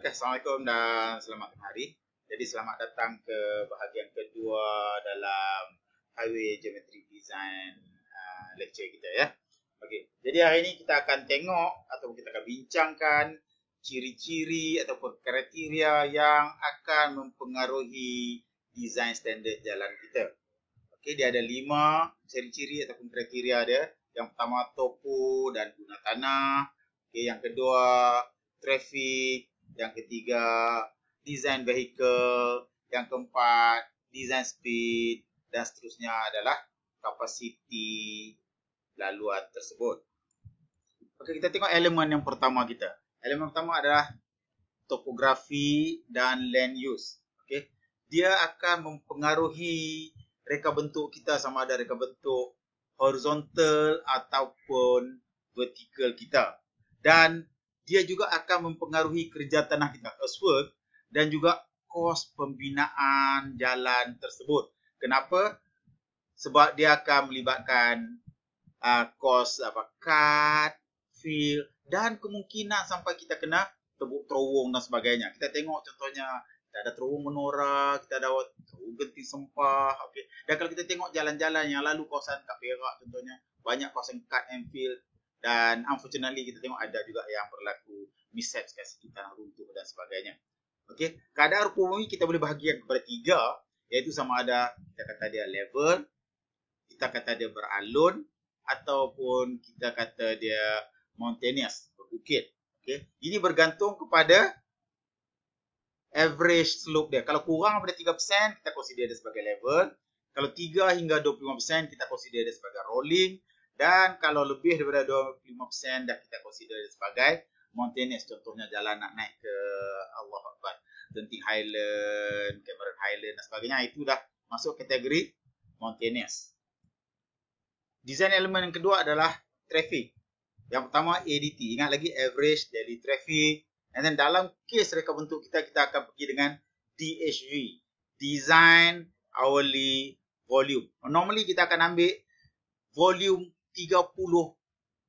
Assalamualaikum dan selamat hari. Jadi selamat datang ke bahagian kedua dalam Highway Geometry Design lecture kita ya. Okey. Jadi hari ini kita akan tengok atau kita akan bincangkan ciri-ciri ataupun kriteria yang akan mempengaruhi design standard jalan kita. Okey, dia ada 5 ciri-ciri ataupun kriteria dia. Yang pertama topo dan guna tanah. Okey, yang kedua traffic, yang ketiga design vehicle, yang keempat design speed dan seterusnya adalah kapasiti laluan tersebut. Okey, kita tengok elemen yang pertama kita. Elemen pertama adalah topografi dan land use. Okey, dia akan mempengaruhi reka bentuk kita, sama ada reka bentuk horizontal ataupun vertikal kita. Dan dia juga akan mempengaruhi kerja tanah kita, earthwork, dan juga kos pembinaan jalan tersebut. Kenapa? Sebab dia akan melibatkan kos cut, fill, dan kemungkinan sampai kita kena tebuk terowong dan sebagainya. Kita tengok contohnya, kita ada terowong menora, kita ada terowong genting sempah. Okay. Dan kalau kita tengok jalan-jalan yang lalu kawasan kat Perak contohnya, banyak kawasan cut and fill. Dan unfortunately kita tengok ada juga yang berlaku mishaps kat situ, tanah runtuh dan sebagainya. Okey, keadaan rupa bumi kita boleh bahagikan kepada 3, iaitu sama ada kita kata dia level, kita kata dia beralun, ataupun kita kata dia mountainous, berbukit. Okey, ini bergantung kepada average slope dia. Kalau kurang daripada 3% kita consider dia sebagai level. Kalau 3 hingga 25% kita consider dia sebagai rolling. Dan kalau lebih daripada 25% dah kita consider sebagai mountainous. Contohnya jalan nak naik ke Allah Akbar, Genting Highland, Cameron Highland dan sebagainya. Itu dah masuk kategori mountainous. Design elemen yang kedua adalah traffic. Yang pertama ADT. Ingat lagi average daily traffic. And then dalam kes reka bentuk kita, kita akan pergi dengan DHV. Design Hourly Volume. Normally kita akan ambil volume 30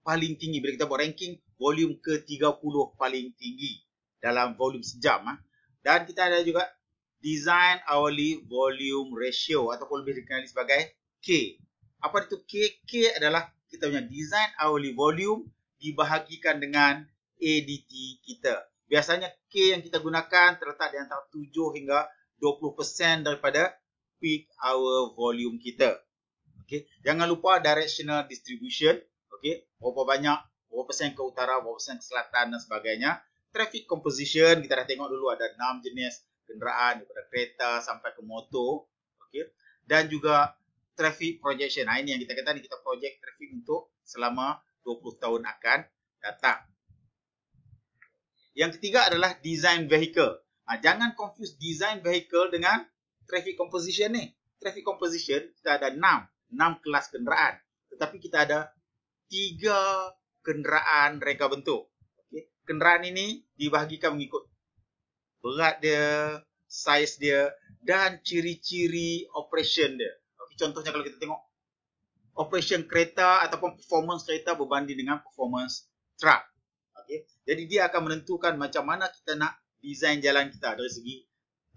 paling tinggi. Bila kita buat ranking, volume ke 30 paling tinggi dalam volume sejam. Dan kita ada juga Design Hourly Volume Ratio ataupun lebih dikenali sebagai K. Apa itu K? K adalah kita punya Design Hourly Volume dibahagikan dengan ADT kita. Biasanya K yang kita gunakan terletak di antara 7 hingga 20% daripada peak hour volume kita. Okay. Jangan lupa directional distribution. Okay. Berapa banyak, berapa persen ke utara, berapa persen ke selatan dan sebagainya. Traffic composition, kita dah tengok dulu ada 6 jenis kenderaan daripada kereta sampai ke motor. Okay. Dan juga traffic projection. Ini yang kita kata ni, kita project traffic untuk selama 20 tahun akan datang. Yang ketiga adalah design vehicle. Jangan confuse design vehicle dengan traffic composition ni. Traffic composition kita ada 6 kelas kenderaan. Tetapi kita ada 3 kenderaan reka bentuk. Okay. Kenderaan ini dibahagikan mengikut berat dia, saiz dia dan ciri-ciri operation dia. Okay. Contohnya kalau kita tengok operation kereta ataupun performance kereta berbanding dengan performance truck. Okay. Jadi dia akan menentukan macam mana kita nak design jalan kita dari segi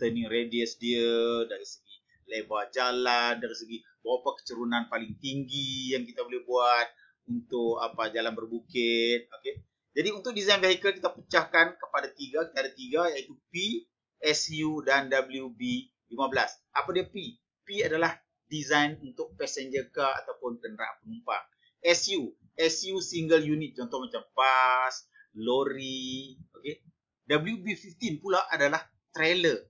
turning radius dia, dari segi lebar jalan, dari segi berapa kecerunan paling tinggi yang kita boleh buat untuk jalan berbukit. Okay. Jadi untuk design vehicle kita pecahkan kepada 3. Kita ada 3 iaitu P, SU dan WB15. Apa dia P? P adalah design untuk passenger car ataupun kenderaan penumpang. SU single unit, contoh macam bus, lori. Okay. WB15 pula adalah trailer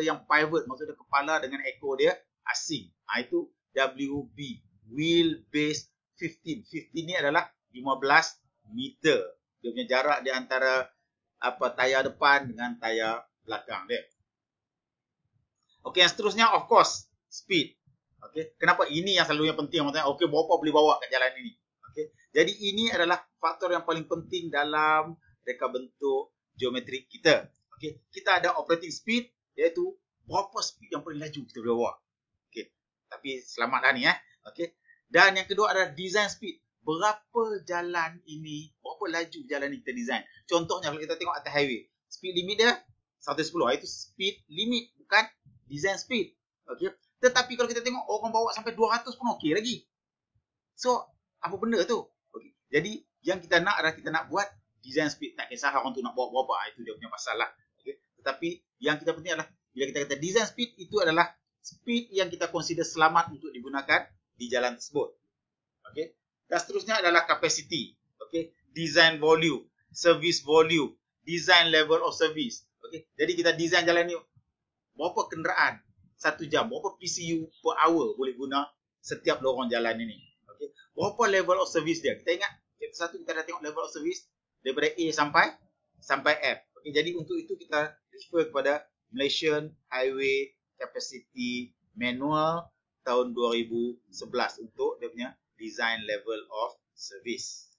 yang pivot, maksudnya kepala dengan ekor dia asing. Itu WB, wheel base 15. 15 ni adalah 15 meter. Dia punya jarak di antara tayar depan dengan tayar belakang dia. Okey, yang seterusnya of course speed. Okey, kenapa ini yang selalunya penting? Maksudnya okey, berapa boleh bawa kat jalan ini. Okey. Jadi ini adalah faktor yang paling penting dalam reka bentuk geometrik kita. Okey, kita ada operating speed, iaitu berapa speed yang paling laju kita boleh bawa. Okey. Tapi selamat dah ni Okey. Dan yang kedua adalah design speed. Berapa jalan ini, berapa laju jalan ini kita design. Contohnya kalau kita tengok atas highway, speed limit dia 110. Itu speed limit, bukan design speed. Okey. Tetapi kalau kita tengok orang bawa sampai 200 pun okey lagi. So, apa benda tu? Okey. Jadi, yang kita nak adalah kita nak buat design speed. Tak kisah orang tu nak bawa berapa, itu dia punya pasal lah. Okey. Tetapi yang kita penting adalah bila kita kata design speed, itu adalah speed yang kita consider selamat untuk digunakan di jalan tersebut. Okey. Dan seterusnya adalah capacity. Okey. Design volume, service volume, design level of service. Okey. Jadi kita design jalan ni berapa kenderaan 1 jam, berapa PCU per hour boleh guna setiap lorong jalan ini. Okey. Berapa level of service dia? Kita ingat chapter 1 kita dah tengok level of service daripada A sampai F. Okey. Jadi untuk itu kita refer kepada Malaysian Highway Capacity Manual tahun 2011 untuk dia punya design level of service.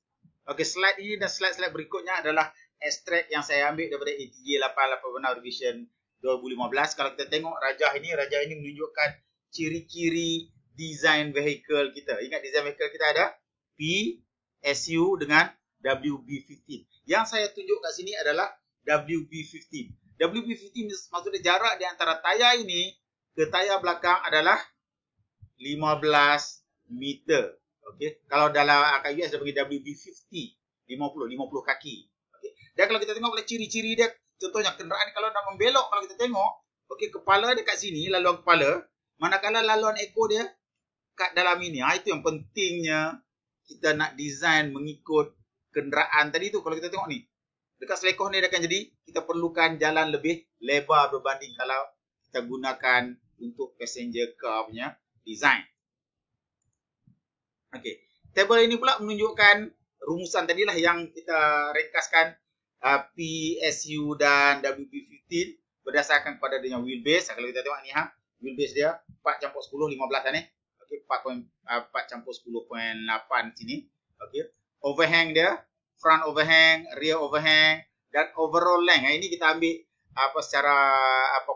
Okey, slide ini dan slide-slide berikutnya adalah ekstrak yang saya ambil daripada ATJ 886 revision 2015. Kalau kita tengok rajah ini menunjukkan ciri-ciri design vehicle kita. Ingat design vehicle kita ada P, SU dengan WB15. Yang saya tunjuk kat sini adalah WB15. WB15 maksudnya jarak di antara tayar ini ke tayar belakang adalah 15 meter. Okey. Kalau dalam AKUS dia panggil WB50, 50 kaki. Okey. Dan kalau kita tengok oleh ciri-ciri dia, contohnya kenderaan kalau nak membelok, kalau kita tengok, okey, kepala dia kat sini, laluan kepala, manakala laluan ekor dia kat dalam ini. Itu yang pentingnya kita nak design mengikut kenderaan tadi tu. Kalau kita tengok ni, dekat selekoh ni dia akan jadi kita perlukan jalan lebih lebar berbanding kalau kita gunakan untuk passenger car punya design. Okey, tabel ini pula menunjukkan rumusan tadilah yang kita ringkaskan PSU dan WB15 berdasarkan kepada dia wheelbase. Kalau kita tengok ni wheelbase dia 4x10 15 ni. Okey, 4x10.8 sini. Okey. Overhang dia, front overhang, rear overhang dan overall length. Ini kita ambil secara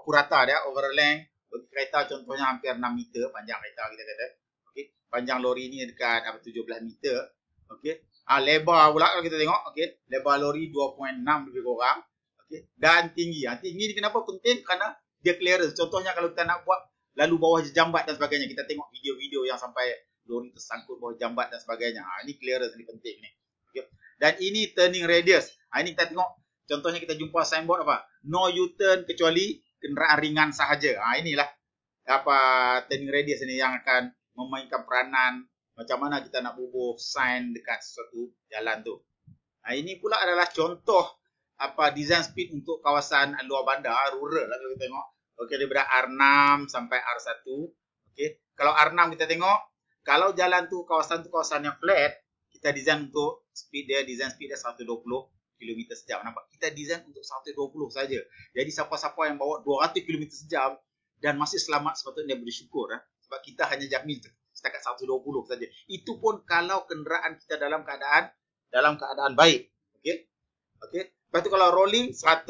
purata dia, overall length bagi kereta contohnya hampir 6 meter panjang kereta kita kata. Okey, panjang lori ni dekat 17 meter. Okey. Lebar pula kalau kita tengok, okey, lebar lori 2.6 lebih kurang. Okey. Dan tinggi. Tinggi ni kenapa penting? Kerana dia clearance. Contohnya kalau kita nak buat lalu bawah jambat dan sebagainya, kita tengok video-video yang sampai lori tersangkut bawah jambat dan sebagainya. Ini clearance ni penting ni. Okey. Dan ini turning radius. Ini kita tengok contohnya kita jumpa signboard apa? No U-turn kecuali kenderaan ringan sahaja. Inilah turning radius ni yang akan memainkan peranan macam mana kita nak bubuh sign dekat sesuatu jalan tu. Ini pula adalah contoh design speed untuk kawasan luar bandar, rural lah kalau kita tengok. Okey, daripada R6 sampai R1. Okey, kalau R6 kita tengok, kalau jalan tu kawasan yang flat, kita design untuk design speed dia 120 km sejam. Nampak? Kita design untuk 120 saja. Jadi siapa-siapa yang bawa 200 km sejam dan masih selamat sepatutnya bersyukur. Sebab kita hanya jamin setakat 120 saja. Itu pun kalau kenderaan kita dalam keadaan baik. Okey. Okey. Lepas tu kalau rolling 100,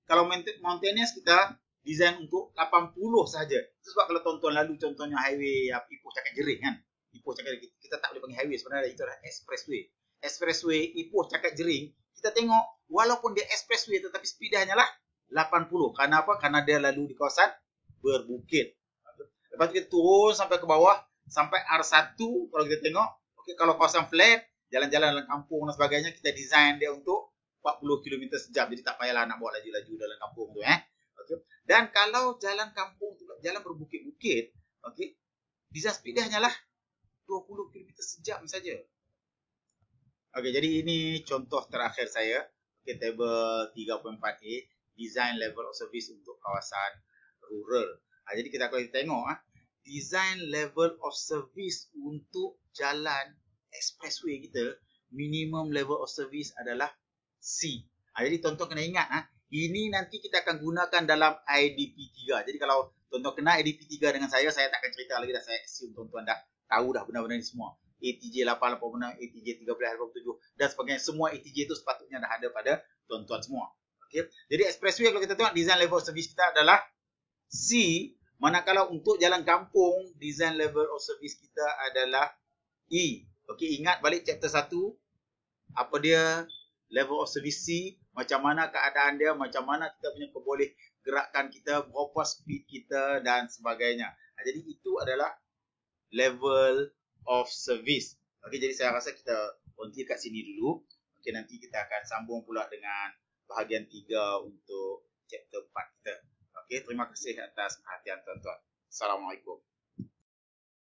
kalau maintenance kita design untuk 80 saja. Sebab kalau tonton lalu contohnya highway Ipoh Cakap Jering kan. Ipoh Cakap Jering, kita tak boleh panggil highway sebenarnya, itu adalah expressway. Expressway Ipoh Cakap Jering, kita tengok walaupun dia expressway tetapi speed dia hanyalah 80. Kerana apa? Kerana dia lalu di kawasan berbukit. Lepas tu kita turun sampai ke bawah sampai R1 kalau kita tengok. Okey, kalau kawasan flat, jalan-jalan dalam kampung dan sebagainya, kita design dia untuk 40 km sejam. Jadi tak payahlah nak bawa laju-laju dalam kampung tu Okey. Dan kalau jalan kampung tu, jalan berbukit-bukit, okey, design speed dia hanyalah 20 km sejam saja. Okey, jadi ini contoh terakhir saya. Okey, table 3.4a, design level of service untuk kawasan rural. Jadi kita kalau kita tengok design level of service untuk jalan expressway kita, minimum level of service adalah C. Jadi tuan-tuan kena ingat ini nanti kita akan gunakan dalam IDP 3. Jadi kalau tuan-tuan kena IDP 3 dengan saya tak akan cerita lagi dah. Saya assume tuan-tuan dah tahu dah benda-benda ni semua. ATJ 886, ATJ 1387 dan sebagainya. Semua ATJ itu sepatutnya dah ada pada tuan-tuan semua. Okey. Jadi expressway kalau kita tengok design level of service kita adalah C. Manakala untuk jalan kampung, design level of service kita adalah E. Okey, ingat balik chapter 1. Apa dia level of service C? macam mana keadaan dia, macam mana kita punya keboleh gerakan kita, berapa speed kita dan sebagainya. Jadi itu adalah level of service. Okey, jadi saya rasa kita berhenti kat sini dulu. Okey, nanti kita akan sambung pula dengan bahagian 3 untuk chapter 4 kita. Okey, terima kasih atas perhatian tuan-tuan. Assalamualaikum.